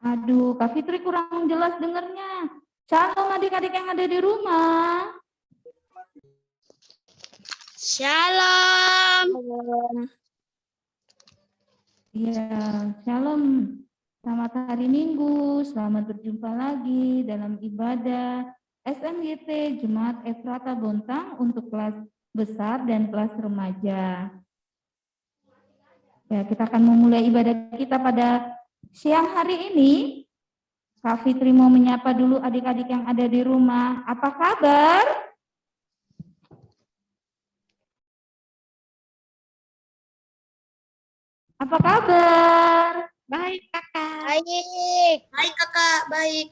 Aduh, Kak Fitri kurang jelas dengernya. Shalom adik-adik yang ada di rumah. Shalom. Iya, shalom. Selamat hari Minggu, selamat berjumpa lagi dalam ibadah SMGT Jemaat Efrata Bontang untuk kelas besar dan kelas remaja. Ya, kita akan memulai ibadah kita pada siang hari ini. Kak Fitri mau menyapa dulu adik-adik yang ada di rumah. Apa kabar? Apa kabar? Baik, Kakak. Baik. Baik, Kakak. Baik.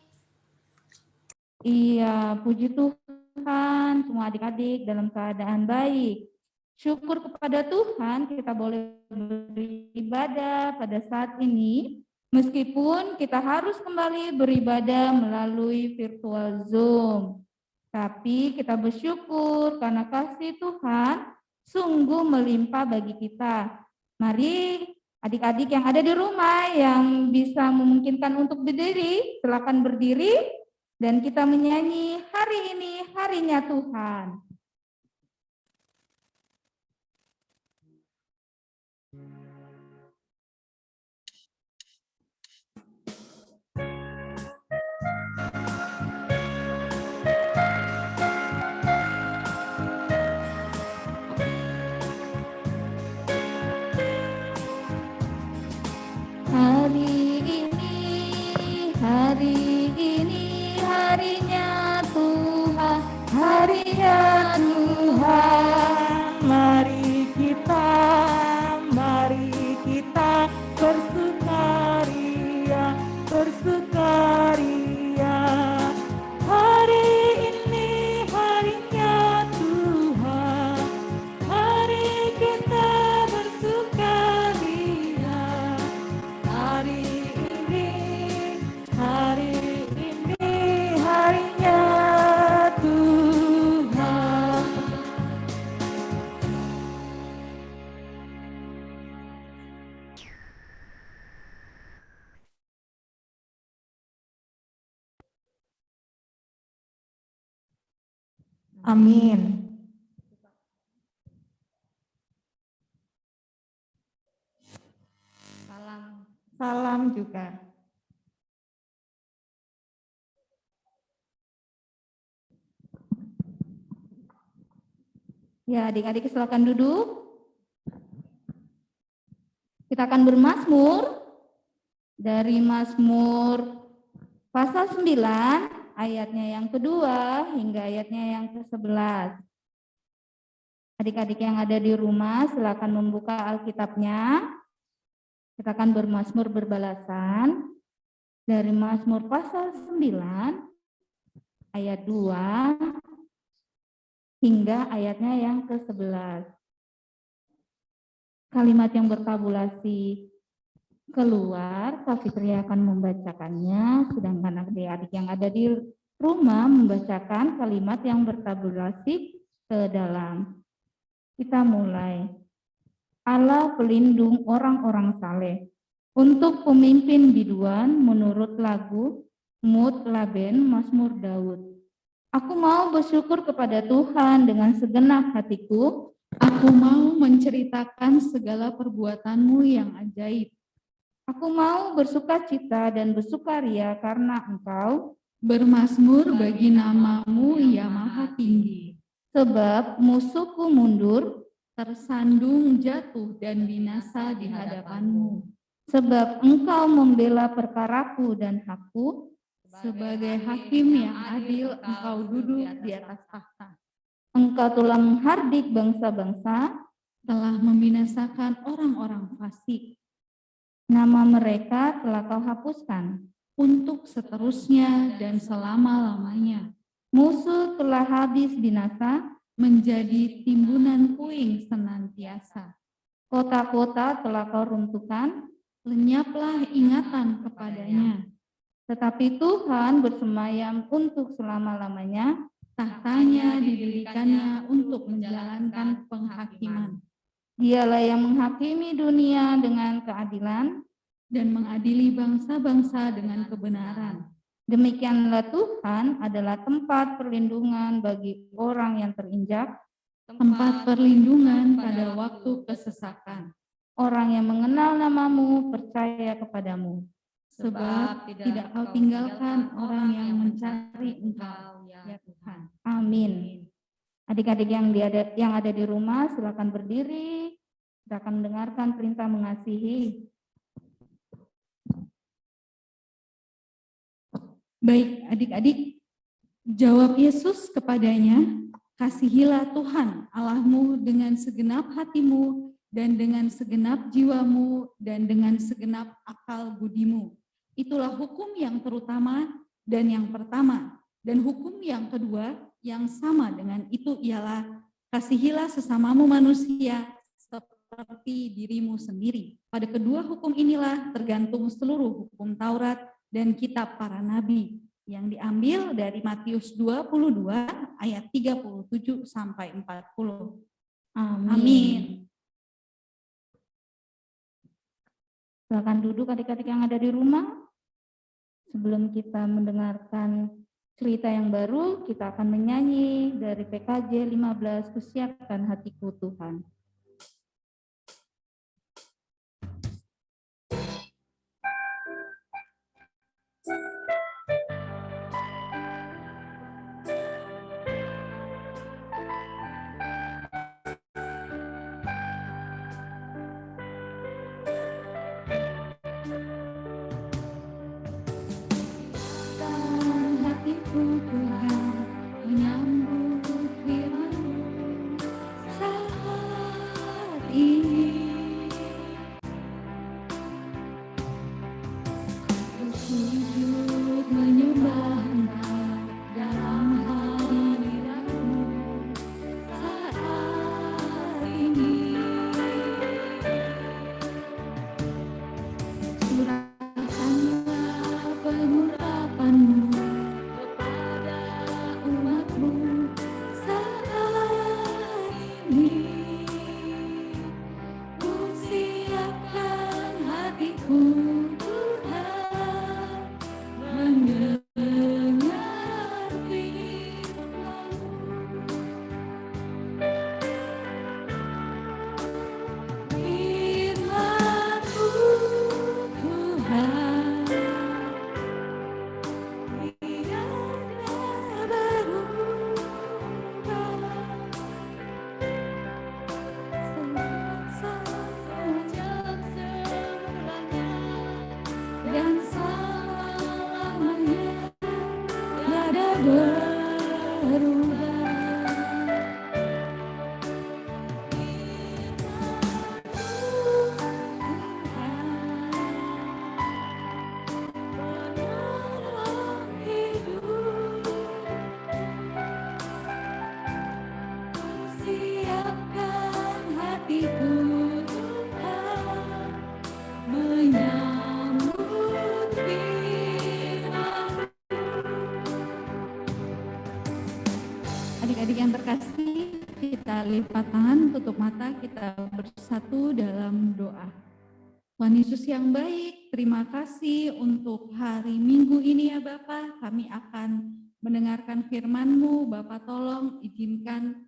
Iya, puji Tuhan, semua adik-adik dalam keadaan baik. Syukur kepada Tuhan kita boleh beribadah pada saat ini, meskipun kita harus kembali beribadah melalui virtual Zoom. Tapi kita bersyukur karena kasih Tuhan sungguh melimpah bagi kita. Mari adik-adik yang ada di rumah yang bisa memungkinkan untuk berdiri, silakan berdiri dan kita menyanyi hari ini harinya Tuhan. Hari ini harinya Tuhan, harinya Tuhan. Mari kita bersukaria, bersukaria. Hari ini harinya Tuhan, mari kita bersukaria. Hari ini harinya Tuhan. Amin. Salam juga. Ya, adik-adik silakan duduk. Kita akan bermazmur dari Mazmur pasal 9 ayatnya yang kedua hingga ayatnya yang ke-11. Adik-adik yang ada di rumah silakan membuka Alkitabnya. Kita akan bermazmur berbalasan dari Mazmur pasal 9 ayat 2 hingga ayatnya yang ke-11. Kalimat yang bertabulasi keluar, Kak Fitri akan membacakannya, sedangkan adik-adik yang ada di rumah membacakan kalimat yang bertabulasi ke dalam. Kita mulai. Allah pelindung orang-orang saleh. Untuk pemimpin biduan menurut lagu Mut Laben Mazmur Daud. Aku mau bersyukur kepada Tuhan dengan segenap hatiku. Aku mau menceritakan segala perbuatanmu yang ajaib. Aku mau bersukacita dan bersukaria karena Engkau Bermazmur bagi namamu yang maha tinggi. sebab musuhku mundur, Tersandung jatuh dan binasa di hadapanmu. sebab Engkau membela perkaraku dan hakku. Sebagai hakim yang adil, engkau duduk di atas tahta. Engkau telah menghardik bangsa-bangsa, Telah membinasakan orang-orang fasik. nama mereka telah Kau hapuskan. Untuk seterusnya dan selama-lamanya. Musuh telah habis binasa, Menjadi timbunan puing senantiasa. kota-kota telah Kau runtuhkan, Lenyaplah ingatan kepadanya. tetapi Tuhan bersemayam untuk selama-lamanya. Tahtanya didirikannya untuk menjalankan penghakiman. Dialah yang menghakimi dunia dengan keadilan, dan mengadili bangsa-bangsa dengan kebenaran. Demikianlah Tuhan adalah tempat perlindungan bagi orang yang terinjak, Tempat perlindungan pada waktu kesesakan. orang yang mengenal namamu percaya kepadamu. Sebab tidak kau tinggalkan orang yang mencari Engkau, ya Tuhan. Amin. Adik-adik yang ada di rumah, silakan berdiri. Kita akan mendengarkan perintah mengasihi. Baik adik-adik, jawab Yesus kepadanya, kasihilah Tuhan Allahmu dengan segenap hatimu dan dengan segenap jiwamu dan dengan segenap akal budimu. Itulah hukum yang terutama dan yang pertama. Dan hukum yang kedua yang sama dengan itu ialah kasihilah sesamamu manusia seperti dirimu sendiri. Pada kedua hukum inilah tergantung seluruh hukum Taurat dan kitab para nabi yang diambil dari Matius 22 ayat 37 sampai 40. Amin. Silakan duduk adik-adik yang ada di rumah. Sebelum kita mendengarkan cerita yang baru, kita akan menyanyi dari PKJ 15, Kusiapkan Hatiku Tuhan. Adik-adik yang terkasih, kita lipat tangan, tutup mata, kita bersatu dalam doa. Tuhan Yesus yang baik, terima kasih untuk hari Minggu ini ya Bapak. Kami akan mendengarkan firman-Mu. Bapak tolong izinkan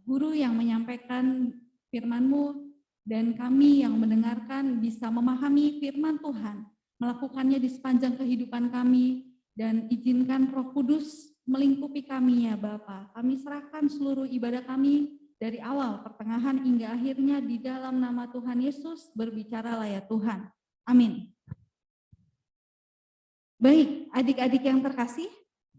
guru yang menyampaikan firman-Mu dan kami yang mendengarkan bisa memahami firman Tuhan, melakukannya di sepanjang kehidupan kami, dan izinkan Roh Kudus melingkupi kami ya Bapa. Kami serahkan seluruh ibadah kami dari awal, pertengahan hingga akhirnya di dalam nama Tuhan Yesus. Berbicaralah ya Tuhan. Amin. Baik, adik-adik yang terkasih,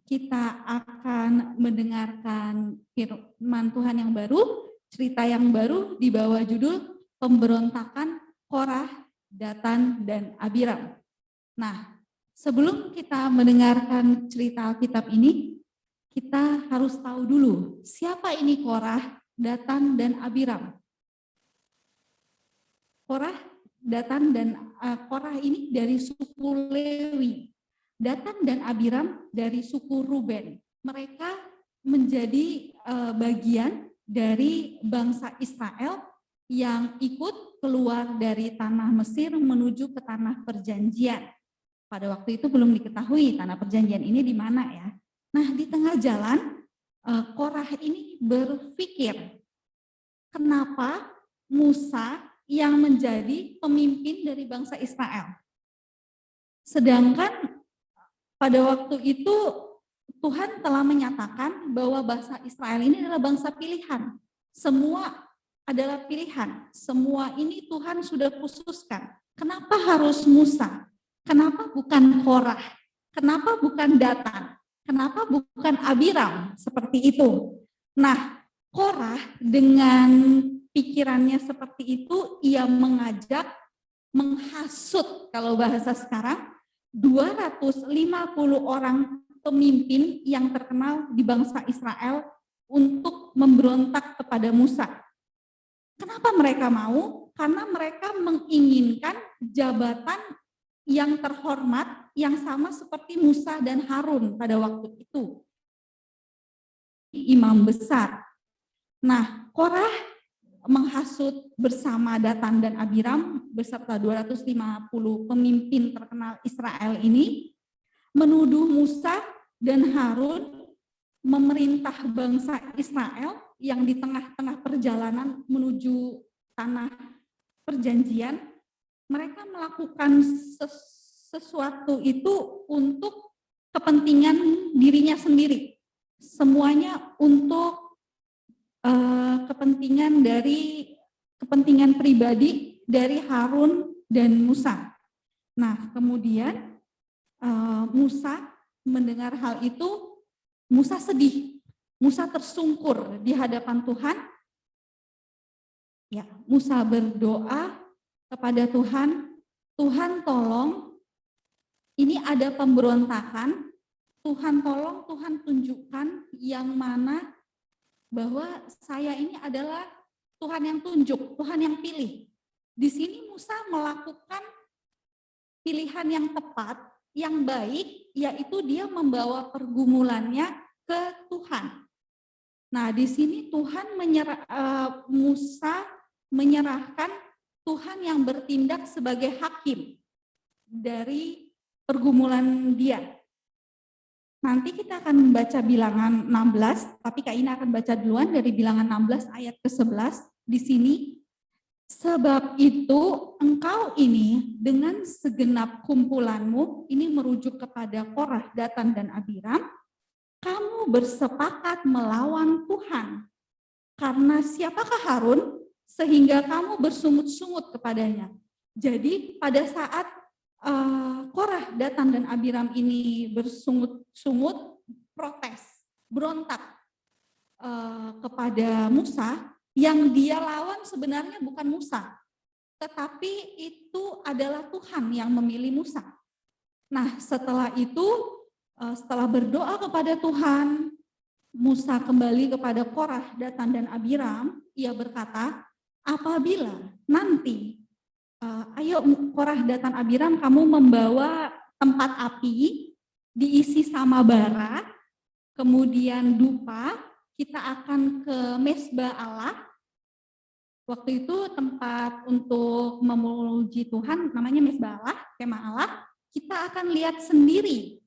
kita akan mendengarkan firman Tuhan yang baru, cerita yang baru di bawah judul Pemberontakan Korah, Datan, dan Abiram. Nah, sebelum kita mendengarkan cerita Alkitab ini, kita harus tahu dulu siapa ini Korah, Datan, dan Abiram. Korah, Datan, dan Korah ini dari suku Lewi. Datan dan Abiram dari suku Ruben. Mereka menjadi bagian dari bangsa Israel yang ikut keluar dari tanah Mesir menuju ke tanah perjanjian. Pada waktu itu belum diketahui tanah perjanjian ini di mana ya. Nah, di tengah jalan Korah ini berpikir, kenapa Musa yang menjadi pemimpin dari bangsa Israel? Sedangkan pada waktu itu Tuhan telah menyatakan bahwa bangsa Israel ini adalah bangsa pilihan. Semua adalah pilihan. Semua ini Tuhan sudah khususkan. Kenapa harus Musa? Kenapa bukan Korah? Kenapa bukan Datan? Kenapa bukan Abiram? Seperti itu. Nah, Korah dengan pikirannya seperti itu, ia mengajak, menghasut kalau bahasa sekarang, 250 orang pemimpin yang terkenal di bangsa Israel untuk memberontak kepada Musa. Kenapa mereka mau? Karena mereka menginginkan jabatan yang terhormat yang sama seperti Musa dan Harun pada waktu itu. Imam besar. Nah, Korah menghasut bersama Datan dan Abiram beserta 250 pemimpin terkenal Israel ini menuduh Musa dan Harun memerintah bangsa Israel yang di tengah-tengah perjalanan menuju tanah perjanjian, mereka melakukan sesuatu itu untuk kepentingan dirinya sendiri. Semuanya untuk kepentingan pribadi dari Harun dan Musa. Nah, kemudian Musa mendengar hal itu, Musa sedih. Musa tersungkur di hadapan Tuhan. Ya, Musa berdoa kepada Tuhan, Tuhan tolong, ini ada pemberontakan, Tuhan tolong, Tuhan tunjukkan yang mana bahwa saya ini adalah Tuhan yang tunjuk, Tuhan yang pilih. Di sini Musa melakukan pilihan yang tepat, yang baik, yaitu dia membawa pergumulannya ke Tuhan. Nah, di sini Musa menyerahkan Tuhan yang bertindak sebagai hakim dari pergumulan dia. Nanti kita akan membaca bilangan 16, tapi Kak Ina akan baca duluan dari bilangan 16 ayat ke-11 di sini. Sebab itu engkau ini dengan segenap kumpulanmu, ini merujuk kepada Korah, Datan, dan Abiram, kamu bersepakat melawan Tuhan. Karena siapakah Harun sehingga kamu bersungut-sungut kepadanya. Jadi pada saat Korah, Datan, dan Abiram ini bersungut-sungut, protes, berontak kepada Musa, yang dia lawan sebenarnya bukan Musa, tetapi itu adalah Tuhan yang memilih Musa. Nah, setelah itu, setelah berdoa kepada Tuhan, Musa kembali kepada Korah, Datan, dan Abiram. Ia berkata, apabila nanti, ayo Korah, Datan, Abiram, kamu membawa tempat api, diisi sama bara, kemudian dupa, kita akan ke Mesbah Allah. Waktu itu tempat untuk memuji Tuhan namanya Mesbah Allah, kemah Allah. Kita akan lihat sendiri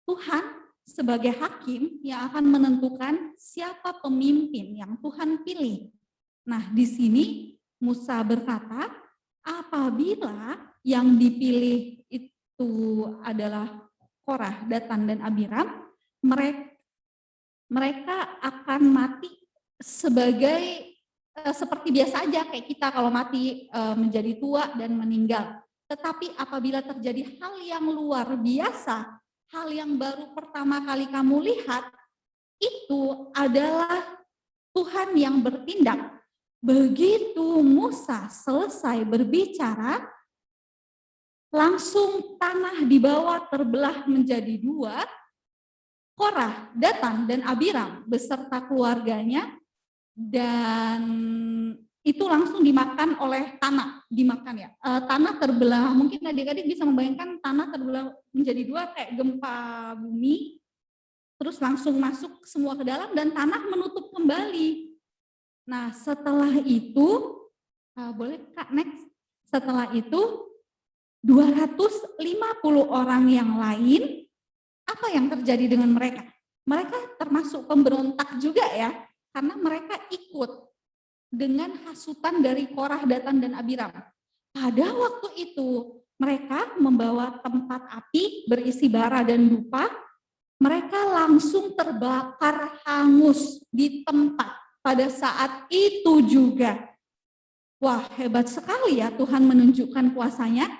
Tuhan sebagai hakim yang akan menentukan siapa pemimpin yang Tuhan pilih. Nah, di sini Musa berkata, apabila yang dipilih itu adalah Korah, Datan, dan Abiram, mereka akan mati sebagai seperti biasa aja kayak kita kalau mati menjadi tua dan meninggal. Tetapi apabila terjadi hal yang luar biasa, hal yang baru pertama kali kamu lihat, itu adalah Tuhan yang bertindak. Begitu Musa selesai berbicara, langsung tanah di bawah terbelah menjadi dua. Korah, Datan, dan Abiram beserta keluarganya, dan itu langsung dimakan oleh tanah, tanah terbelah. Mungkin adik-adik bisa membayangkan tanah terbelah menjadi dua kayak gempa bumi, terus langsung masuk semua ke dalam dan tanah menutup kembali. Nah, setelah itu, boleh Kak next. Setelah itu 250 orang yang lain, apa yang terjadi dengan mereka? Mereka termasuk pemberontak juga ya, karena mereka ikut dengan hasutan dari Korah, Datan, dan Abiram. Pada waktu itu mereka membawa tempat api berisi bara dan dupa, mereka langsung terbakar hangus di tempat pada saat itu juga. Wah, hebat sekali ya Tuhan menunjukkan kuasanya.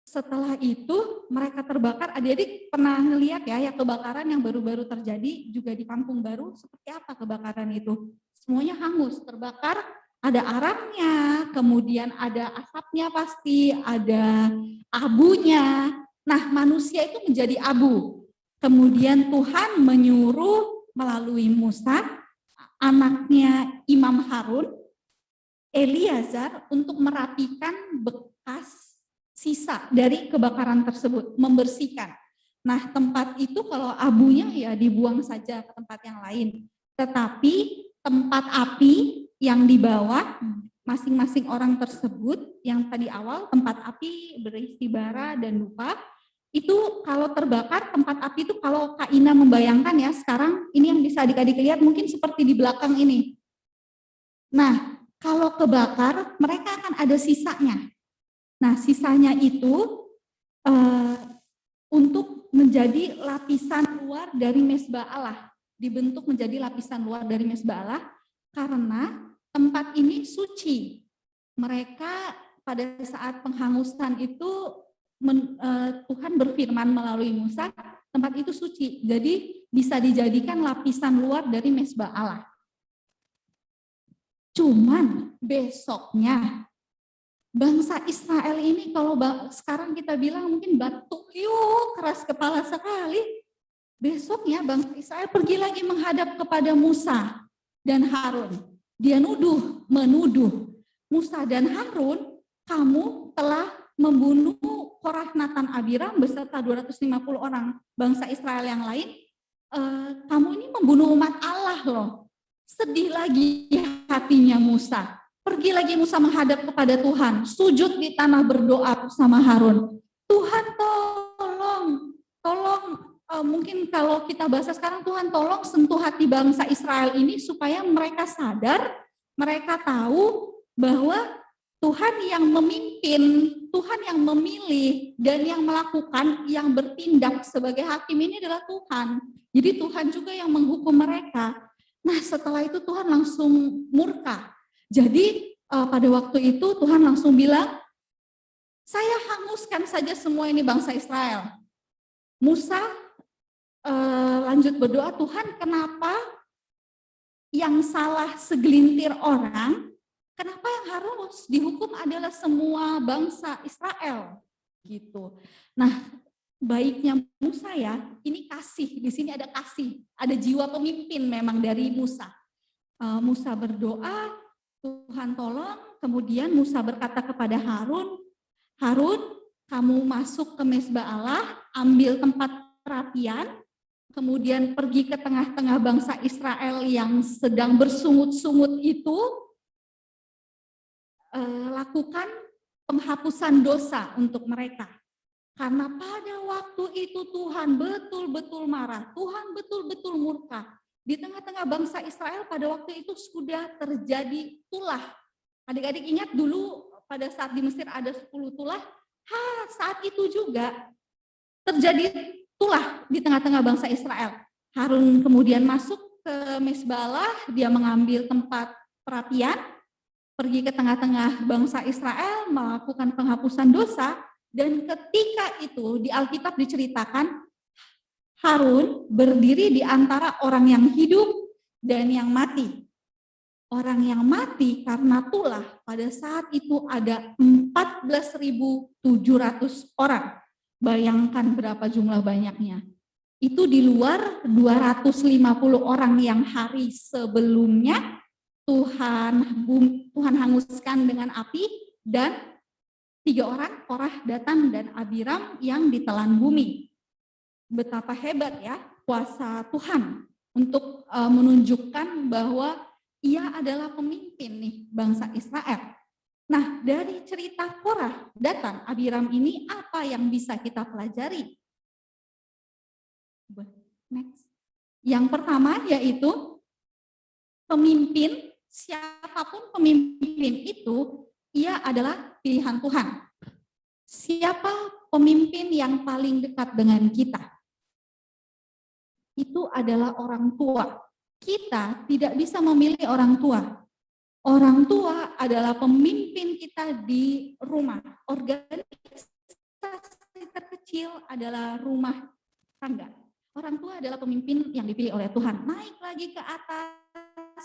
Setelah itu mereka terbakar. Adik-adik pernah ngelihat ya kebakaran yang baru-baru terjadi juga di Kampung Baru, seperti apa kebakaran itu? Semuanya hangus, terbakar, ada arangnya, kemudian ada asapnya pasti, ada abunya. Nah, manusia itu menjadi abu. Kemudian Tuhan menyuruh melalui Musa, anaknya Imam Harun, Eliazar, untuk merapikan bekas sisa dari kebakaran tersebut, membersihkan. Nah, tempat itu kalau abunya ya dibuang saja ke tempat yang lain. Tetapi tempat api yang dibawa masing-masing orang tersebut, yang tadi awal tempat api berisi bara dan dupa, itu kalau terbakar tempat api itu, kalau Kak Ina membayangkan ya sekarang, ini yang bisa adik-adik lihat mungkin seperti di belakang ini. Nah, kalau kebakar mereka akan ada sisanya. Nah, sisanya itu untuk menjadi lapisan luar dari mezbah Allah, dibentuk menjadi lapisan luar dari mezbah Allah, karena tempat ini suci. Mereka pada saat penghangusan itu Tuhan berfirman melalui Musa, tempat itu suci, jadi bisa dijadikan lapisan luar dari mezbah Allah. Cuman besoknya bangsa Israel ini, kalau sekarang kita bilang mungkin batu, keras kepala sekali. Besoknya bangsa Israel pergi lagi menghadap kepada Musa dan Harun. Dia menuduh Musa dan Harun, kamu telah membunuh Korah, Datan, Abiram beserta 250 orang bangsa Israel yang lain. Kamu ini membunuh umat Allah loh. Sedih lagi hatinya Musa. Pergi lagi Musa menghadap kepada Tuhan, sujud di tanah berdoa bersama Harun. Tuhan tolong, mungkin kalau kita bahasa sekarang, Tuhan tolong sentuh hati bangsa Israel ini supaya mereka sadar, mereka tahu bahwa Tuhan yang memimpin, Tuhan yang memilih, dan yang melakukan, yang bertindak sebagai hakim ini adalah Tuhan. Jadi Tuhan juga yang menghukum mereka. Nah, setelah itu Tuhan langsung murka. Jadi pada waktu itu Tuhan langsung bilang, saya hanguskan saja semua ini bangsa Israel. Musa lanjut berdoa, Tuhan kenapa yang salah segelintir orang, kenapa yang harus dihukum adalah semua bangsa Israel? Gitu. Nah, baiknya Musa ya, ini kasih, di sini ada kasih, ada jiwa pemimpin memang dari Musa. Musa berdoa, Tuhan tolong, kemudian Musa berkata kepada Harun, kamu masuk ke mezbah Allah, ambil tempat perapian, kemudian pergi ke tengah-tengah bangsa Israel yang sedang bersungut-sungut itu, lakukan penghapusan dosa untuk mereka. Karena pada waktu itu Tuhan betul-betul marah, Tuhan betul-betul murka. Di tengah-tengah bangsa Israel pada waktu itu sudah terjadi tulah. Adik-adik ingat dulu pada saat di Mesir ada 10 tulah, saat itu juga terjadi tulah di tengah-tengah bangsa Israel. Harun kemudian masuk ke mezbah Allah, dia mengambil tempat perapian, pergi ke tengah-tengah bangsa Israel, melakukan penghapusan dosa, dan ketika itu di Alkitab diceritakan, Harun berdiri di antara orang yang hidup dan yang mati. Orang yang mati karena tulah pada saat itu ada 14.700 orang. Bayangkan berapa jumlah banyaknya. Itu di luar 250 orang yang hari sebelumnya Tuhan hanguskan dengan api, dan 3 orang, Korah, Datan, dan Abiram yang ditelan bumi. Betapa hebat ya kuasa Tuhan untuk menunjukkan bahwa ia adalah pemimpin nih bangsa Israel. Nah, dari cerita Korah, Datan, Abiram ini apa yang bisa kita pelajari? Next. Yang pertama yaitu pemimpin, siapapun pemimpin itu, ia adalah pilihan Tuhan. Siapa pemimpin yang paling dekat dengan kita? Itu adalah orang tua. Kita tidak bisa memilih orang tua. Orang tua adalah pemimpin kita di rumah. Organisasi terkecil adalah rumah tangga. Orang tua adalah pemimpin yang dipilih oleh Tuhan. Naik lagi ke atas.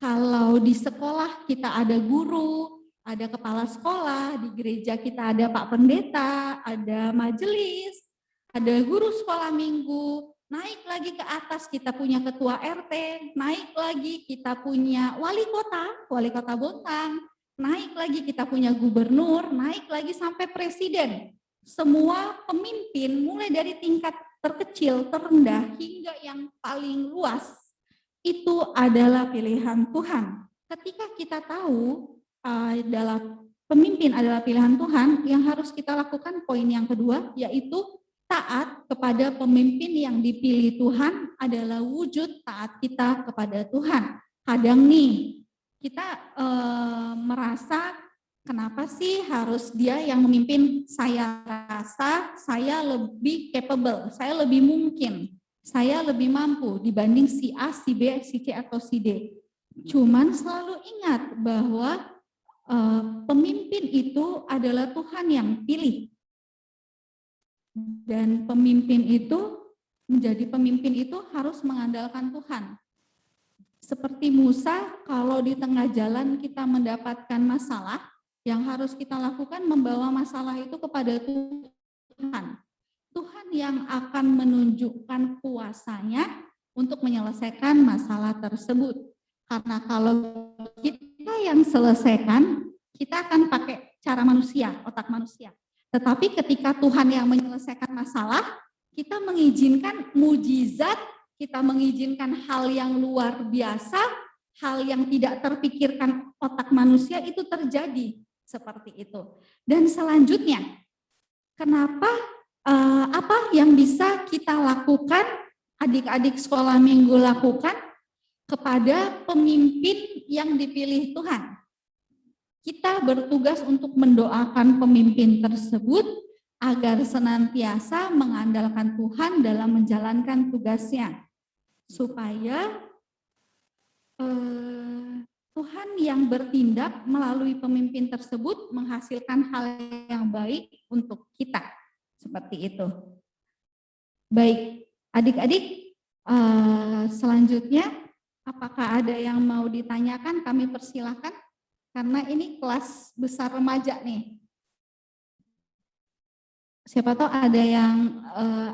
Kalau di sekolah kita ada guru, ada kepala sekolah, di gereja kita ada Pak Pendeta, ada majelis, ada guru sekolah minggu. Naik lagi ke atas kita punya ketua RT, naik lagi kita punya wali kota Bontang, naik lagi kita punya gubernur, naik lagi sampai presiden. Semua pemimpin mulai dari tingkat terkecil, terendah, hingga yang paling luas, itu adalah pilihan Tuhan. Ketika kita tahu pemimpin adalah pilihan Tuhan, yang harus kita lakukan poin yang kedua, yaitu taat kepada pemimpin yang dipilih Tuhan adalah wujud taat kita kepada Tuhan. Kadang nih, kita merasa kenapa sih harus dia yang memimpin? Saya rasa saya lebih capable, saya lebih mungkin, saya lebih mampu dibanding si A, si B, si C, atau si D. Cuman selalu ingat bahwa pemimpin itu adalah Tuhan yang pilih. Dan pemimpin itu, menjadi pemimpin itu harus mengandalkan Tuhan. Seperti Musa, kalau di tengah jalan kita mendapatkan masalah, yang harus kita lakukan membawa masalah itu kepada Tuhan. Tuhan yang akan menunjukkan kuasanya untuk menyelesaikan masalah tersebut. Karena kalau kita yang selesaikan, kita akan pakai cara manusia, otak manusia. Tetapi ketika Tuhan yang menyelesaikan masalah, kita mengizinkan mujizat, kita mengizinkan hal yang luar biasa, hal yang tidak terpikirkan otak manusia itu terjadi seperti itu. Dan selanjutnya, kenapa apa yang bisa kita lakukan, adik-adik sekolah minggu lakukan kepada pemimpin yang dipilih Tuhan? Kita bertugas untuk mendoakan pemimpin tersebut agar senantiasa mengandalkan Tuhan dalam menjalankan tugasnya, supaya Tuhan yang bertindak melalui pemimpin tersebut menghasilkan hal yang baik untuk kita. Seperti itu. Baik, adik-adik, selanjutnya apakah ada yang mau ditanyakan? Kami persilahkan. Karena ini kelas besar remaja nih. Siapa tahu ada yang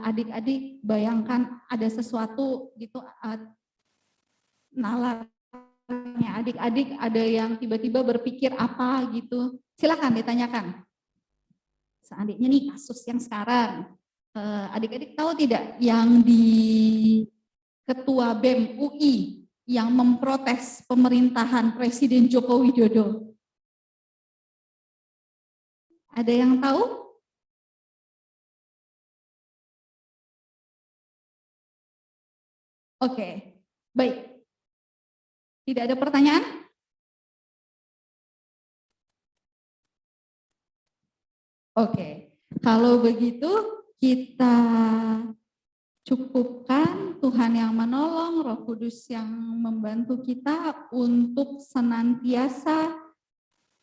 adik-adik bayangkan ada sesuatu gitu, nalarnya adik-adik ada yang tiba-tiba berpikir apa gitu. Silakan ditanyakan. Seandainya nih kasus yang sekarang, adik-adik tahu tidak yang di Ketua BEM UI yang memprotes pemerintahan Presiden Joko Widodo? Ada yang tahu? Oke, baik. Tidak ada pertanyaan? Oke, kalau begitu kita cukupkan Tuhan yang menolong, Roh Kudus yang membantu kita untuk senantiasa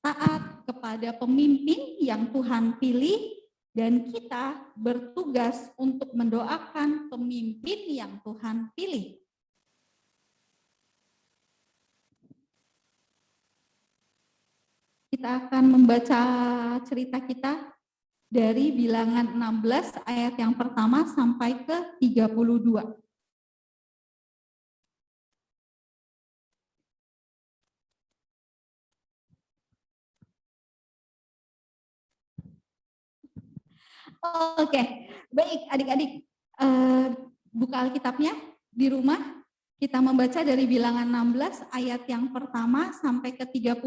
taat kepada pemimpin yang Tuhan pilih, dan kita bertugas untuk mendoakan pemimpin yang Tuhan pilih. Kita akan membaca cerita kita dari Bilangan 16 ayat yang pertama sampai ke 32. Oke, baik adik-adik, buka Alkitabnya di rumah, Kita membaca dari Bilangan 16 ayat yang pertama sampai ke 32.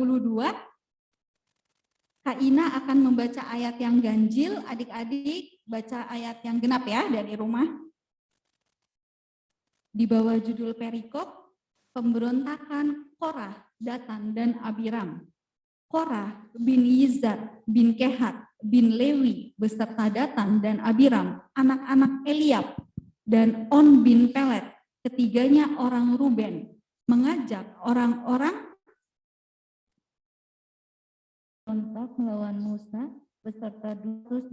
Kak Ina akan membaca ayat yang ganjil, adik-adik baca ayat yang genap ya dari rumah. Di bawah judul perikop, pemberontakan Korah, Datan, dan Abiram. Korah bin Yizar bin Kehat bin Lewi beserta Datan dan Abiram, anak-anak Eliab, dan On bin Pelet, ketiganya orang Ruben, mengajak orang-orang Berontak melawan Musa beserta 250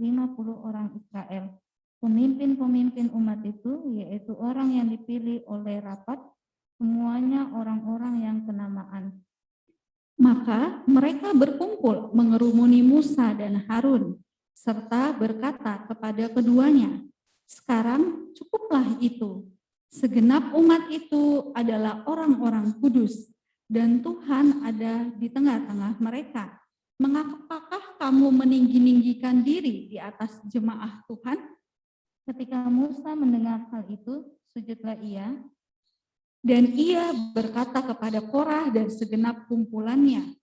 orang Israel. Pemimpin-pemimpin umat itu, yaitu orang yang dipilih oleh rapat, semuanya orang-orang yang kenamaan. Maka mereka berkumpul mengerumuni Musa dan Harun, serta berkata kepada keduanya, "Sekarang cukuplah itu. Segenap umat itu adalah orang-orang kudus, dan Tuhan ada di tengah-tengah mereka. Mengapakah kamu meninggi-ninggikan diri di atas jemaah Tuhan?" Ketika Musa mendengar hal itu, sujudlah ia. Dan ia berkata kepada Korah dan segenap kumpulannya,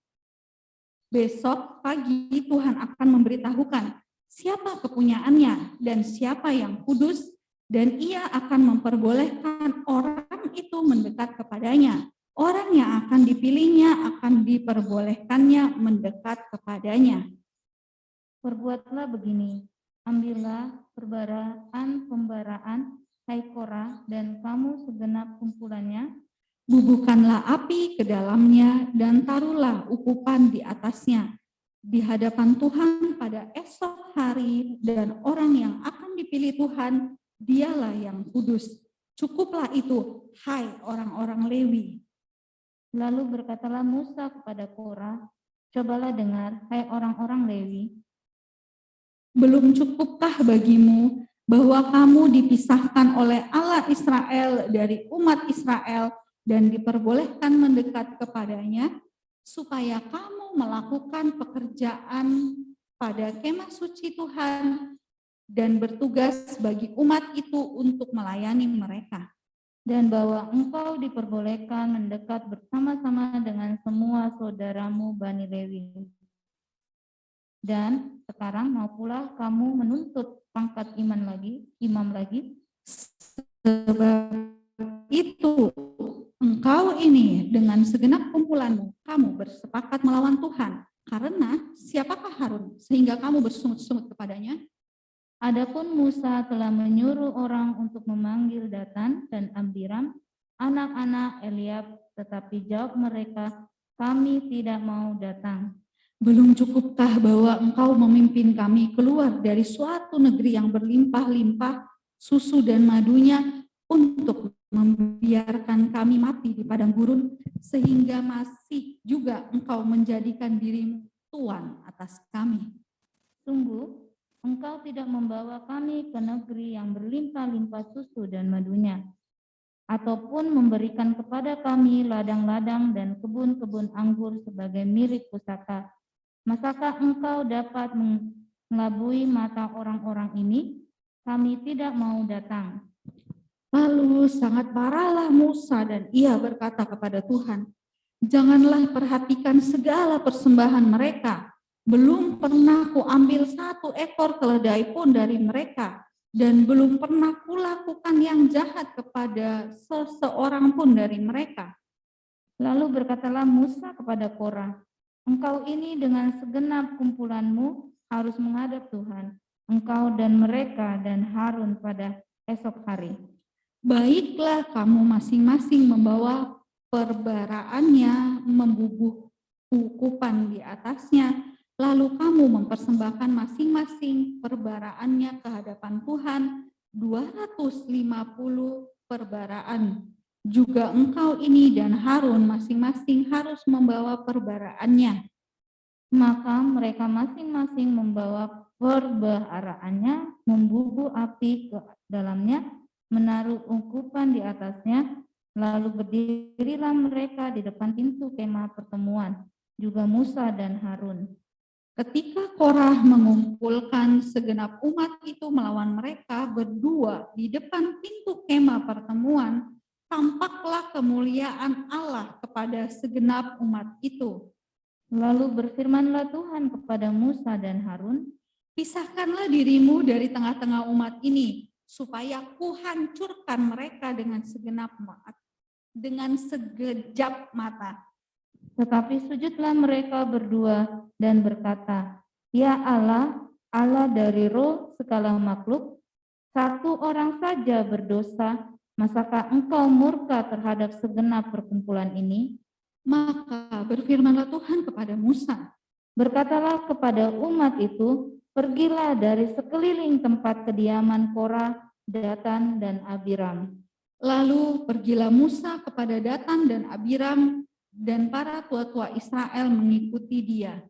"Besok pagi Tuhan akan memberitahukan siapa kepunyaannya dan siapa yang kudus, dan ia akan memperbolehkan orang itu mendekat kepadanya. Orang yang akan dipilihnya akan diperbolehkannya mendekat kepadanya." Perbuatlah begini, ambillah pembaraan, hai Korah, dan kamu segenap kumpulannya, bubuhkanlah api ke dalamnya dan taruhlah ukupan di atasnya di hadapan Tuhan pada esok hari, dan orang yang akan dipilih Tuhan, dialah yang kudus. Cukuplah itu, hai orang-orang Lewi. Lalu berkatalah Musa kepada Korah, cobalah dengar, hai orang-orang Lewi. Belum cukupkah bagimu bahwa kamu dipisahkan oleh Allah Israel dari umat Israel dan diperbolehkan mendekat kepadanya, supaya kamu melakukan pekerjaan pada kemah suci Tuhan dan bertugas bagi umat itu untuk melayani mereka. Dan bahwa engkau diperbolehkan mendekat bersama-sama dengan semua saudaramu Bani Lewi. Dan sekarang mau pula kamu menuntut pangkat imam lagi. Sebab itu engkau ini dengan segenap kumpulanmu, kamu bersepakat melawan Tuhan. Karena siapakah Harun sehingga kamu bersungut-sungut kepadanya? Adapun Musa telah menyuruh orang untuk memanggil Datan dan Abiram, anak-anak Eliab, tetapi jawab mereka, kami tidak mau datang. Belum cukupkah bahwa engkau memimpin kami keluar dari suatu negeri yang berlimpah-limpah susu dan madunya, untuk membiarkan kami mati di padang gurun, sehingga masih juga engkau menjadikan dirimu tuan atas kami? Sungguh, engkau tidak membawa kami ke negeri yang berlimpah-limpah susu dan madunya, ataupun memberikan kepada kami ladang-ladang dan kebun-kebun anggur sebagai milik pusaka. Masakah engkau dapat mengelabui mata orang-orang ini? Kami tidak mau datang. Lalu sangat marahlah Musa dan ia berkata kepada Tuhan, "Janganlah perhatikan segala persembahan mereka. Belum pernah kuambil satu ekor keledai pun dari mereka, dan belum pernah kulakukan yang jahat kepada seseorang pun dari mereka." Lalu berkatalah Musa kepada Korah, engkau ini dengan segenap kumpulanmu harus menghadap Tuhan, engkau dan mereka dan Harun pada esok hari. Baiklah, kamu masing-masing membawa perbaraannya, membubuh ukupan di atasnya, lalu kamu mempersembahkan masing-masing perbaraannya ke hadapan Tuhan, 250 perbaraan. Juga engkau ini dan Harun masing-masing harus membawa perbaraannya. Maka mereka masing-masing membawa perbaraannya, membubuh api ke dalamnya, menaruh ukupan di atasnya, lalu berdirilah mereka di depan pintu kemah pertemuan, juga Musa dan Harun. Ketika Korah mengumpulkan segenap umat itu melawan mereka berdua di depan pintu kemah pertemuan, tampaklah kemuliaan Allah kepada segenap umat itu. Lalu berfirmanlah Tuhan kepada Musa dan Harun, Pisahkanlah dirimu dari tengah-tengah umat ini, supaya kuhancurkan mereka dengan sekejap mata. tetapi sujudlah mereka berdua dan berkata, Ya Allah, Allah dari roh segala makhluk, satu orang saja berdosa, masakah engkau murka terhadap segenap perkumpulan ini? Maka berfirmanlah Tuhan kepada Musa, Berkatalah kepada umat itu, pergilah dari sekeliling tempat kediaman Korah, Datan, dan Abiram. lalu pergilah Musa kepada Datan dan Abiram, dan para tua-tua Israel mengikuti dia.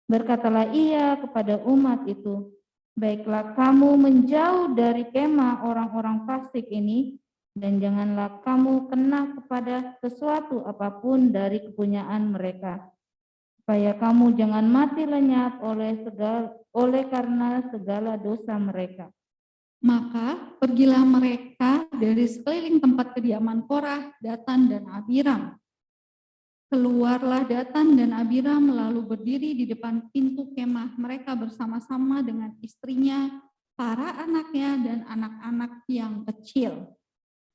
Berkatalah ia kepada umat itu, baiklah kamu menjauh dari kemah orang-orang fasik ini, dan janganlah kamu kena kepada sesuatu apapun dari kepunyaan mereka, supaya kamu jangan mati lenyap oleh karena segala dosa mereka. Maka pergilah mereka dari sekeliling tempat kediaman Korah, Datan, dan Abiram. Keluarlah Datan dan Abiram lalu berdiri di depan pintu kemah mereka bersama-sama dengan istrinya, para anaknya, dan anak-anak yang kecil.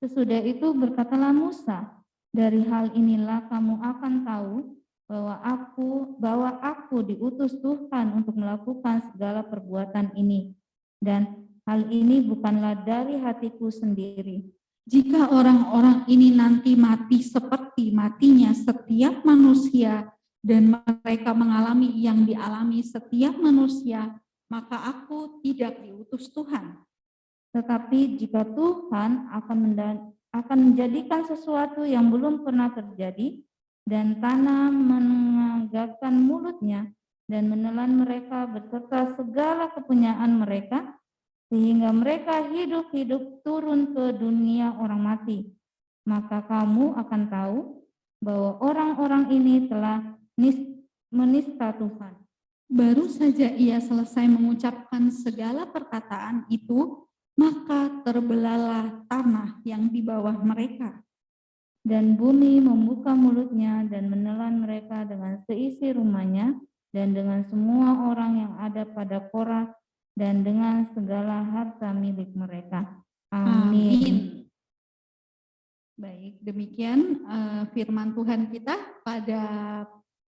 Sesudah itu berkatalah Musa, dari hal inilah kamu akan tahu bahwa aku diutus Tuhan untuk melakukan segala perbuatan ini, dan hal ini bukanlah dari hatiku sendiri. Jika orang-orang ini nanti mati seperti matinya setiap manusia, dan mereka mengalami yang dialami setiap manusia, maka aku tidak diutus Tuhan. Tetapi jika Tuhan akan menjadikan sesuatu yang belum pernah terjadi, dan tanah menegakkan mulutnya dan menelan mereka beserta segala kepunyaan mereka, sehingga mereka hidup-hidup turun ke dunia orang mati, maka kamu akan tahu bahwa orang-orang ini telah menista Tuhan. Baru saja ia selesai mengucapkan segala perkataan itu, maka terbelahlah tanah yang di bawah mereka. Dan bumi membuka mulutnya dan menelan mereka dengan seisi rumahnya dan dengan semua orang yang ada pada Korah dan dengan segala harta milik mereka. Amin. Baik, demikian firman Tuhan kita pada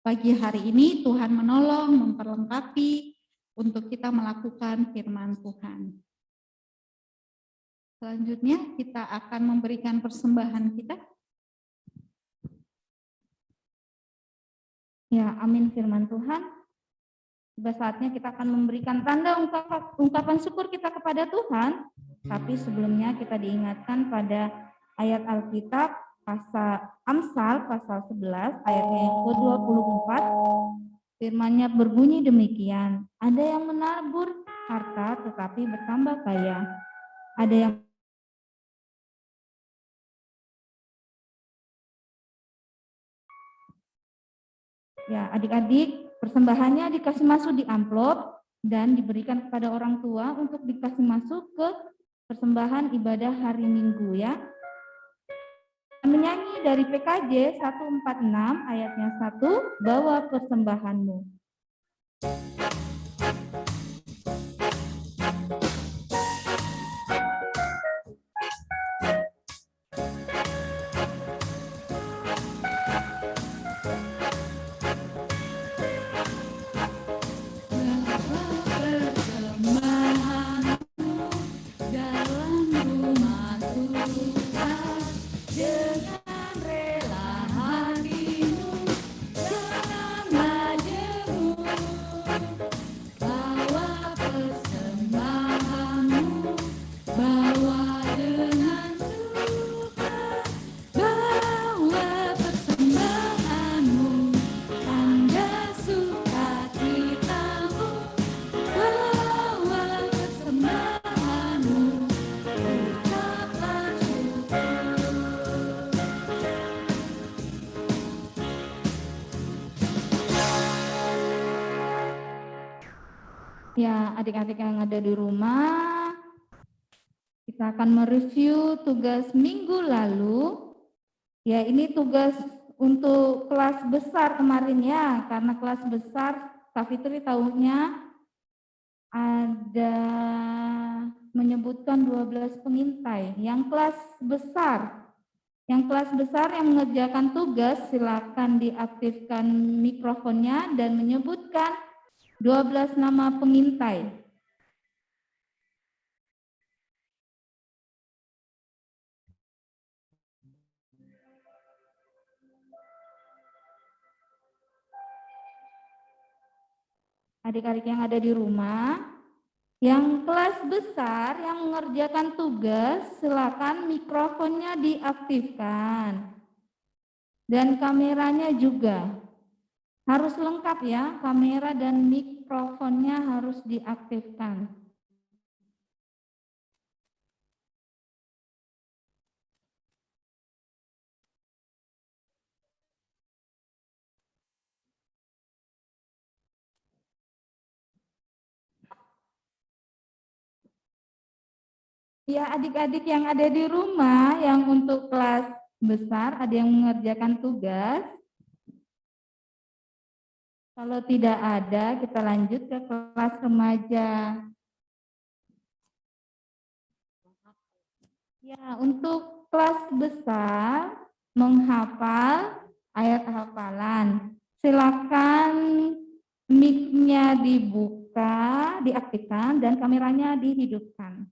pagi hari ini. Tuhan menolong, memperlengkapi untuk kita melakukan firman Tuhan. Selanjutnya kita akan memberikan persembahan kita. Ya, amin firman Tuhan. Tiba saatnya kita akan memberikan tanda ungkapan syukur kita kepada Tuhan. Tapi sebelumnya kita diingatkan pada ayat Alkitab pasal Amsal pasal 11 ayatnya yang ke-24. Firman-Nya berbunyi demikian, ada yang menabur harta tetapi bertambah kaya. Ada yang Ya, adik-adik, persembahannya dikasih masuk di amplop dan diberikan kepada orang tua untuk dikasih masuk ke persembahan ibadah hari Minggu ya. Menyanyi dari PKJ 146 ayatnya 1, bawa persembahanmu. Ya, adik-adik yang ada di rumah, kita akan mereview tugas minggu lalu Ya, ini tugas untuk kelas besar kemarin ya, karena kelas besar Kak Fitri tahunya ada menyebutkan 12 pengintai. Yang kelas besar yang mengerjakan tugas silakan diaktifkan mikrofonnya dan menyebutkan 12 nama pengintai. Adik-adik yang ada di rumah, yang kelas besar yang mengerjakan tugas, silakan mikrofonnya diaktifkan. Dan kameranya juga harus lengkap ya, kamera dan mikrofonnya harus diaktifkan. Ya, adik-adik yang ada di rumah, yang untuk kelas besar, ada yang mengerjakan tugas. Kalau tidak ada, kita lanjut ke kelas remaja. Ya, untuk kelas besar, menghafal ayat hafalan. Silakan mic-nya dibuka, diaktifkan, dan kameranya dihidupkan.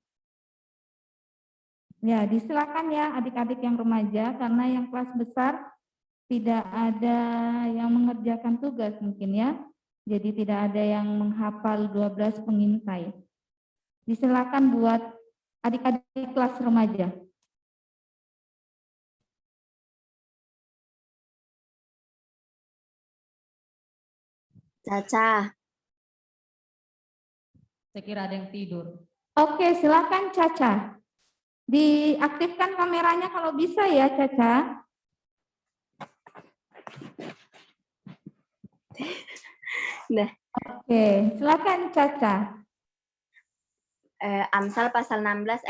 Ya, disilakan ya adik-adik yang remaja, karena yang kelas besar tidak ada yang mengerjakan tugas mungkin ya. Jadi tidak ada yang menghafal 12 pengintai. Disilakan buat adik-adik kelas remaja. Caca. Saya kira ada yang tidur. Oke, silakan Caca. Diaktifkan kameranya kalau bisa ya, Caca. Nah. Oke, silakan Caca. Amsal pasal 16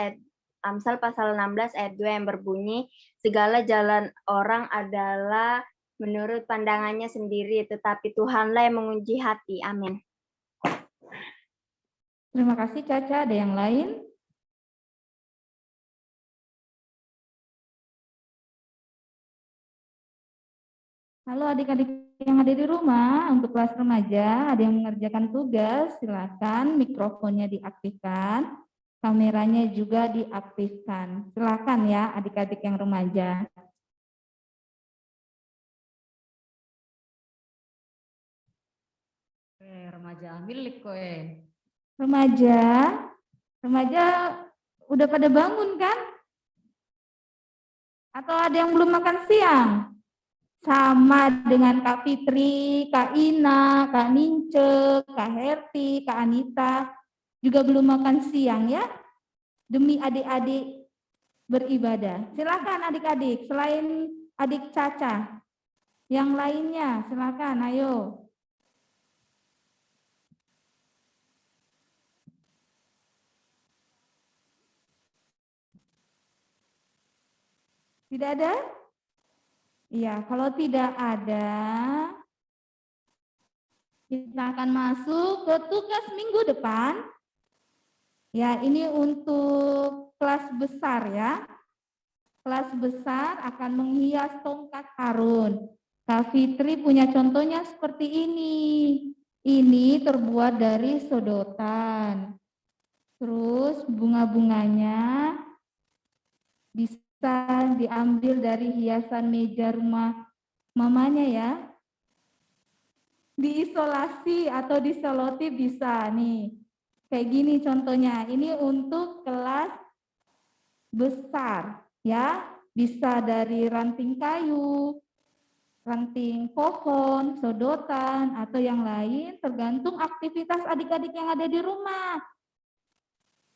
ayat 2 yang berbunyi, segala jalan orang adalah menurut pandangannya sendiri, tetapi Tuhanlah yang menguji hati. Amin. Terima kasih Caca. Ada yang lain? Halo adik-adik yang ada di rumah, untuk kelas remaja, ada yang mengerjakan tugas, silakan mikrofonnya diaktifkan, kameranya juga diaktifkan. Silakan ya adik-adik yang remaja. Remaja milik koe. Remaja udah pada bangun kan? Atau ada yang belum makan siang? Sama dengan Kak Fitri, Kak Ina, Kak Nince, Kak Herti, Kak Anita, juga belum makan siang ya, demi adik-adik beribadah. Silakan adik-adik, selain adik Caca, yang lainnya silakan, ayo. Tidak ada? Iya, kalau tidak ada, kita akan masuk ke tugas minggu depan. Ya, ini untuk kelas besar ya. Kelas besar akan menghias tongkat Harun. Kak Fitri punya contohnya seperti ini. Ini terbuat dari sedotan. Terus bunga-bunganya bisa diambil dari hiasan meja rumah mamanya ya. Diisolasi atau diselotip bisa nih. Kayak gini contohnya. Ini untuk kelas besar ya. Bisa dari ranting kayu, ranting pohon, sedotan, atau yang lain tergantung aktivitas adik-adik yang ada di rumah.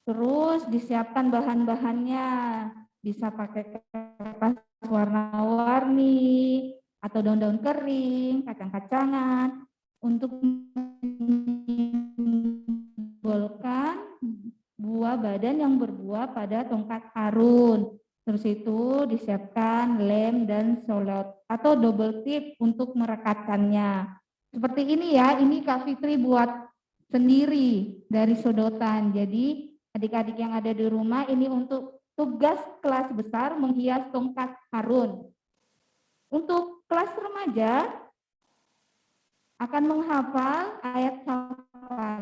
Terus disiapkan bahan-bahannya. Bisa pakai kertas warna-warni, atau daun-daun kering, kacang-kacangan, untuk menyimbolkan buah badan yang berbuah pada tongkat Harun. Terus itu disiapkan lem dan solot atau double tip untuk merekatkannya. Seperti ini ya, ini Kak Fitri buat sendiri dari sodotan. Jadi adik-adik yang ada di rumah ini untuk tugas kelas besar menghias tongkat Harun. Untuk kelas remaja akan menghafal ayat hafalan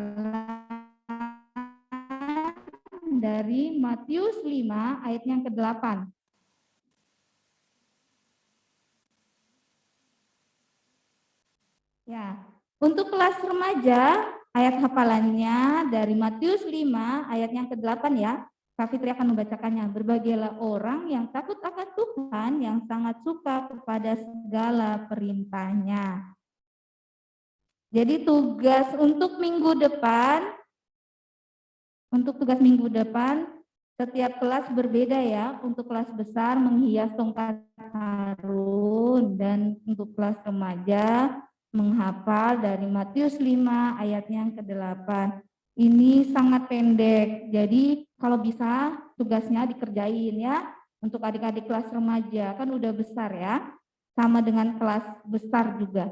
dari Matius 5 ayat yang ke-8. Ya, untuk kelas remaja ayat hafalannya dari Matius 5 ayat yang ke-8 ya. Kak Fitri akan membacakannya. Berbahagialah orang yang takut akan Tuhan, yang sangat suka kepada segala perintahnya. Jadi tugas untuk minggu depan, setiap kelas berbeda ya. Untuk kelas besar menghias tongkat Harun, dan untuk kelas remaja menghafal dari Matius 5 ayat yang ke-8. Ini sangat pendek, jadi kalau bisa tugasnya dikerjain ya. Untuk adik-adik kelas remaja, kan udah besar ya, sama dengan kelas besar juga.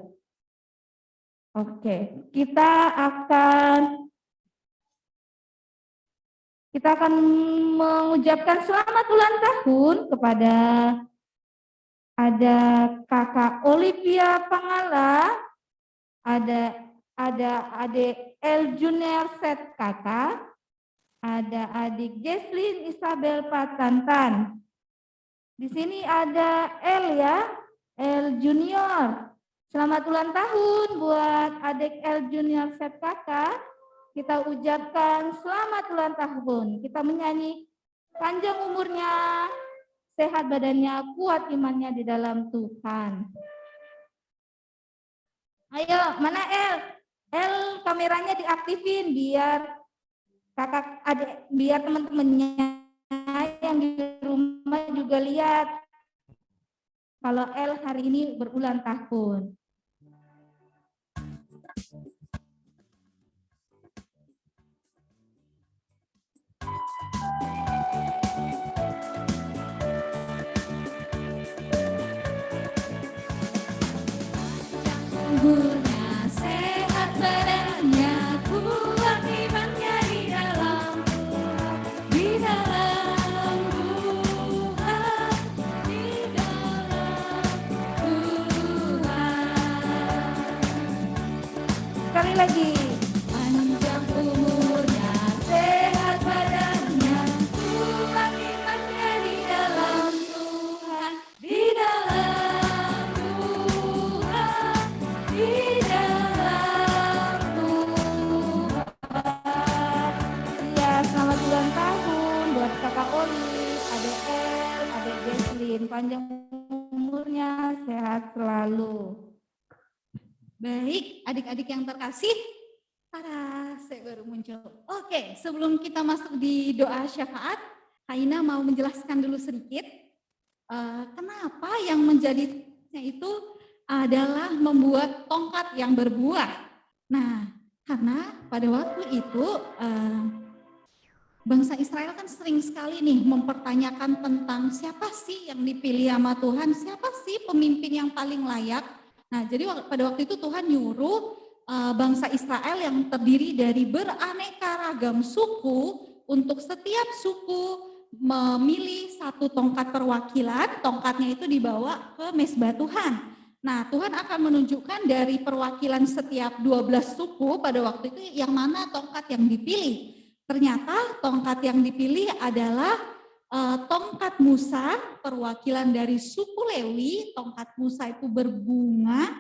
Oke, kita akan mengucapkan selamat ulang tahun kepada ada Kakak Olivia Pangala, ada adik El Junior Set Kakak, ada adik Jesslyn Isabel Patantan. Di sini ada El ya, El Junior. Selamat ulang tahun buat adik El Junior Set Kakak. Kita ucapkan selamat ulang tahun. Kita menyanyi panjang umurnya, sehat badannya, kuat imannya di dalam Tuhan. Ayo, mana El? El, kameranya diaktifin biar kakak adik, biar teman-temannya yang di rumah juga lihat kalau El hari ini berulang tahun. Umurnya, sehat badannya, kuat imannya di dalam Tuhan, di dalam Tuhan, di dalam Tuhan. Sekali lagi. Panjang umurnya, sehat badannya, kuat imannya di dalam Tuhan, di dalam Tuhan, di dalam Tuhan. Ya, selamat ulang tahun buat kakak Oli, adik El, adik Jesslyn. Panjang umurnya, sehat selalu. Baik, adik-adik yang terkasih, saya baru muncul. Oke, sebelum kita masuk di doa syafaat, Kaina mau menjelaskan dulu sedikit kenapa yang menjadinya itu adalah membuat tongkat yang berbuah. Nah, karena pada waktu itu bangsa Israel kan sering sekali nih mempertanyakan tentang siapa sih yang dipilih sama Tuhan, siapa sih pemimpin yang paling layak. Nah, jadi pada waktu itu Tuhan nyuruh bangsa Israel yang terdiri dari beraneka ragam suku, untuk setiap suku memilih satu tongkat perwakilan, tongkatnya itu dibawa ke mezbah Tuhan. Nah, Tuhan akan menunjukkan dari perwakilan setiap 12 suku pada waktu itu yang mana tongkat yang dipilih. Ternyata tongkat yang dipilih adalah tongkat Musa, perwakilan dari suku Lewi. Tongkat Musa itu berbunga,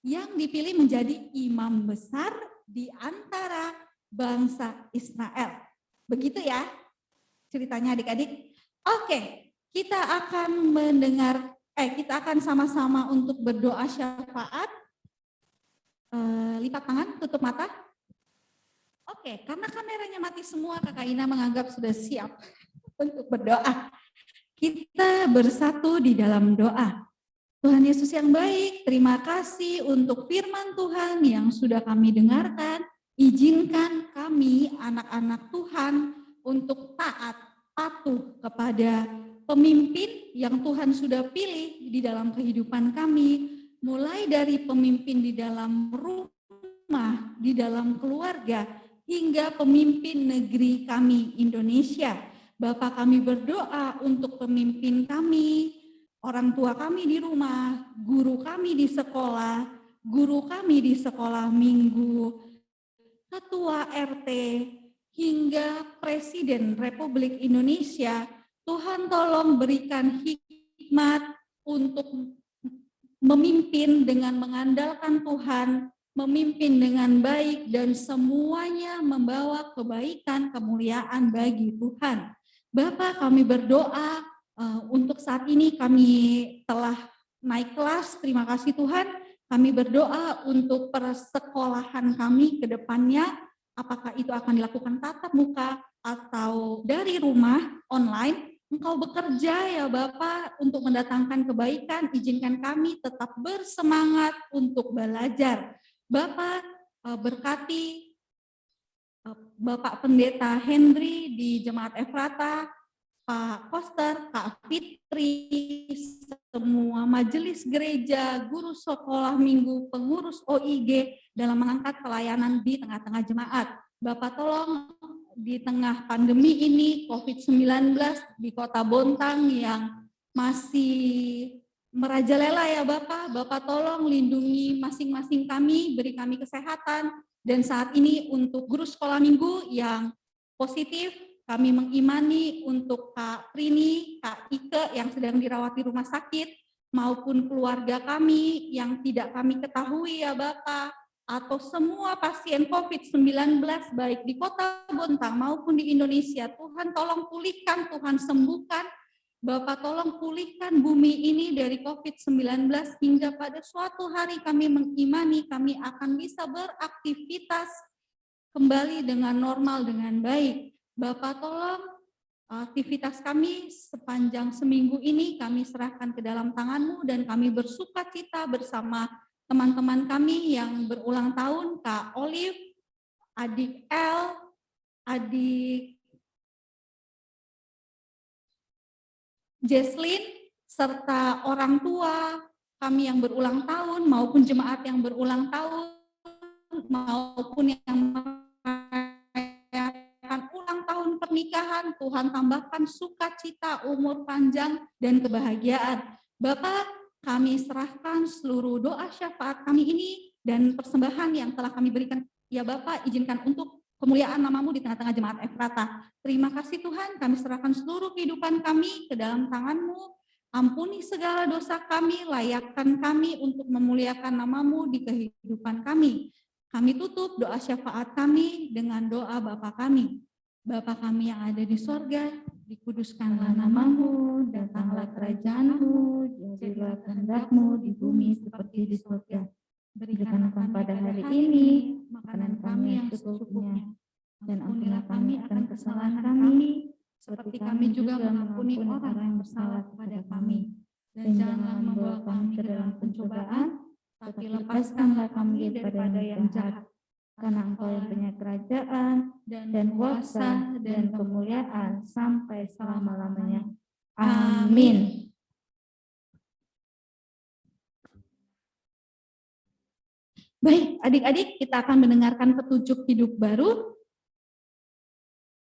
yang dipilih menjadi imam besar di antara bangsa Israel. Begitu ya ceritanya adik-adik. Oke, kita akan kita akan sama-sama untuk berdoa syafaat. Lipat tangan, tutup mata. Oke, karena kameranya mati semua, Kakak Ina menganggap sudah siap untuk berdoa. Kita bersatu di dalam doa. Tuhan Yesus yang baik, terima kasih untuk firman Tuhan yang sudah kami dengarkan. Izinkan kami anak-anak Tuhan untuk taat, patuh kepada pemimpin yang Tuhan sudah pilih di dalam kehidupan kami, mulai dari pemimpin di dalam rumah, di dalam keluarga, hingga pemimpin negeri kami Indonesia. Bapak, kami berdoa untuk pemimpin kami, orang tua kami di rumah, guru kami di sekolah, guru kami di sekolah minggu, ketua RT, hingga Presiden Republik Indonesia. Tuhan tolong berikan hikmat untuk memimpin dengan mengandalkan Tuhan, memimpin dengan baik, dan semuanya membawa kebaikan, kemuliaan bagi Tuhan. Bapak, kami berdoa untuk saat ini kami telah naik kelas, terima kasih Tuhan. Kami berdoa untuk persekolahan kami ke depannya, apakah itu akan dilakukan tatap muka atau dari rumah, online. Engkau bekerja ya Bapak untuk mendatangkan kebaikan, izinkan kami tetap bersemangat untuk belajar. Bapak berkati Bapak Pendeta Henry di Jemaat Efrata, Pak Koster, Kak Fitri, semua majelis gereja, guru sekolah minggu, pengurus OIG dalam mengangkat pelayanan di tengah-tengah jemaat. Bapak tolong di tengah pandemi ini COVID-19 di Kota Bontang yang masih merajalela ya Bapak. Bapak tolong lindungi masing-masing kami, beri kami kesehatan. Dan saat ini untuk guru sekolah minggu yang positif, kami mengimani untuk Kak Prini, Kak Ike yang sedang dirawat di rumah sakit, maupun keluarga kami yang tidak kami ketahui ya Bapak, atau semua pasien COVID-19 baik di Kota Bontang maupun di Indonesia. Tuhan tolong pulihkan, Tuhan sembuhkan. Bapak tolong pulihkan bumi ini dari COVID-19 hingga pada suatu hari kami mengimani kami akan bisa beraktivitas kembali dengan normal, dengan baik. Bapak tolong aktivitas kami sepanjang seminggu ini kami serahkan ke dalam tangan-Mu dan kami bersukacita bersama teman-teman kami yang berulang tahun, Kak Olive, adik El, adik Jesslyn, serta orang tua kami yang berulang tahun maupun jemaat yang berulang tahun maupun yang merayakan ulang tahun pernikahan. Tuhan tambahkan sukacita, umur panjang, dan kebahagiaan. Bapak, kami serahkan seluruh doa syafaat kami ini dan persembahan yang telah kami berikan. Ya Bapak, izinkan untuk kemuliaan nama-Mu di tengah-tengah jemaat Efrata. Terima kasih Tuhan, kami serahkan seluruh kehidupan kami ke dalam tangan-Mu. Ampuni segala dosa kami, layakkan kami untuk memuliakan nama-Mu di kehidupan kami. Kami tutup doa syafaat kami dengan doa Bapa kami. Bapa kami yang ada di sorga, dikuduskanlah nama-Mu, datanglah kerajaan-Mu, jadilah kehendak-Mu di bumi seperti di sorga. Berikanlah kami pada hari ini makanan kami yang secukupnya, dan ampunilah kami akan kesalahan kami, seperti kami juga mengampuni orang yang bersalah kepada kami. Dan janganlah membawa kami ke dalam pencobaan, tapi lepaskanlah kami daripada yang jahat. Karena Engkau yang punya kerajaan, dan kuasa, dan kemuliaan, sampai selama-lamanya. Amin. Baik, adik-adik, kita akan mendengarkan petunjuk hidup baru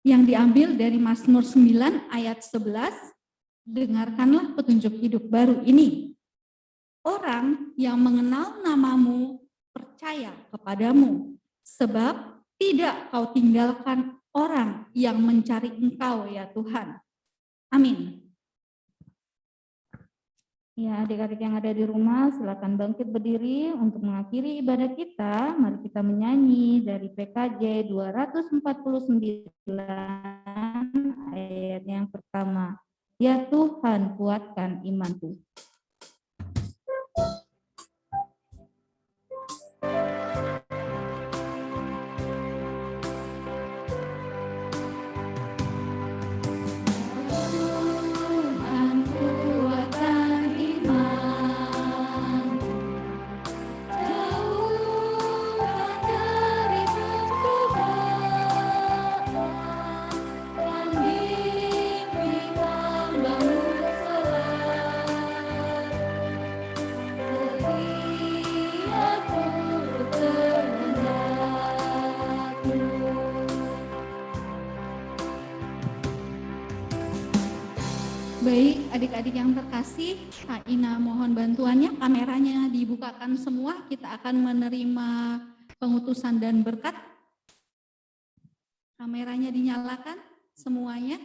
yang diambil dari Mazmur 9 ayat 11. Dengarkanlah petunjuk hidup baru ini. Orang yang mengenal nama-Mu percaya kepadamu, sebab tidak Kau tinggalkan orang yang mencari Engkau ya Tuhan. Amin. Ya, adik-adik yang ada di rumah, silakan bangkit berdiri untuk mengakhiri ibadah kita. Mari kita menyanyi dari PKJ 249 ayat yang pertama. Ya Tuhan, kuatkan imanku. Bangun Baik, adik-adik yang terkasih, Kak Ina mohon bantuannya, kameranya dibukakan semua, kita akan menerima pengutusan dan berkat. Kameranya dinyalakan semuanya.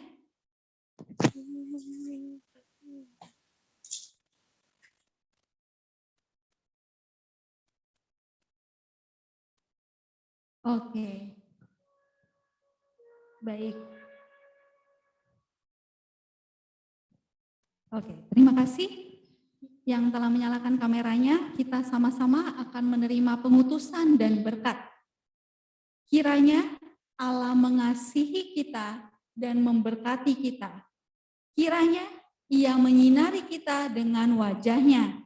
Oke. Baik. Oke, terima kasih yang telah menyalakan kameranya. Kita sama-sama akan menerima pengutusan dan berkat. Kiranya Allah mengasihi kita dan memberkati kita. Kiranya Ia menyinari kita dengan wajah-Nya.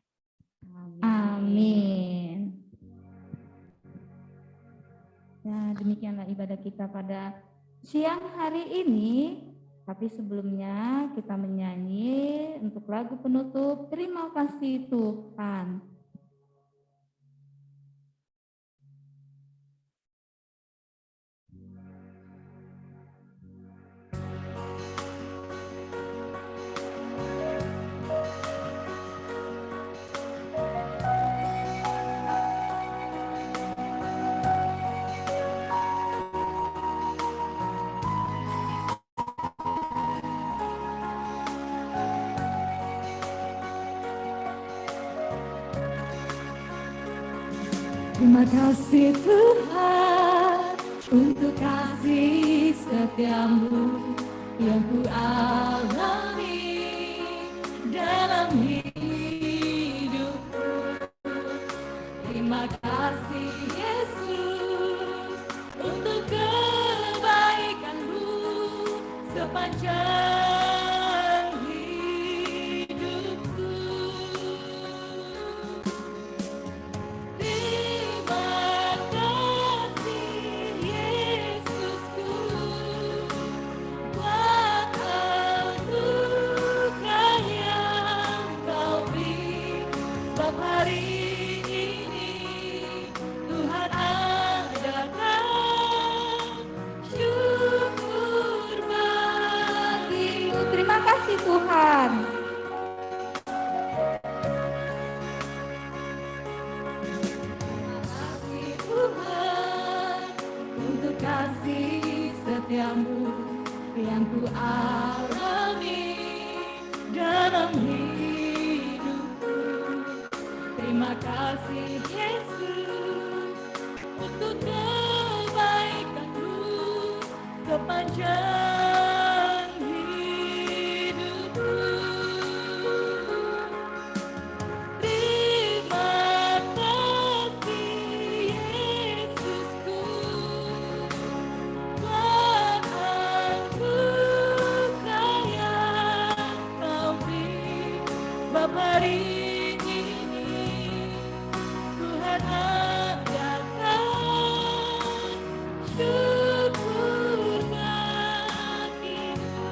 Amin. Ya, demikianlah ibadah kita pada siang hari ini. Tapi sebelumnya kita menyanyi untuk lagu penutup, Terima Kasih Tuhan. Terima kasih Tuhan untuk kasih setiamu yang ku alami dalam hidupku. Terima kasih Yesus untuk kebaikanmu sepanjang hidupku. Terima kasih Yesusku buat anugerah yang Kau beri, sebab hari ini Tuhan adakan syukur bagimu. Terima kasih Tuhan. Tuhan untuk kasih setiamu yang ku alami dalam hidupku. Terima kasih Yesus untuk kebaikanmu sepanjang hidupku. Terima kasih Yesusku buat anugerah yang Kau beri, sebab hari ini Tuhan adakan syukur bagimu.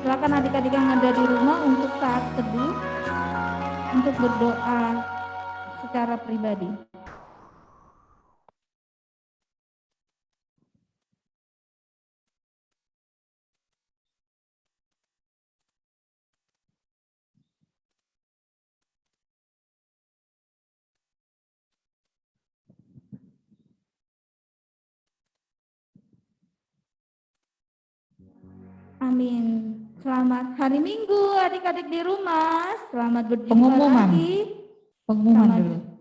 Silakan adik-adik yang ada di rumah untuk saat teduh, untuk berdoa secara pribadi. Amin. Selamat hari Minggu adik-adik di rumah. Selamat berjumpa Pengumuman. lagi. Pengumuman Selamat dulu.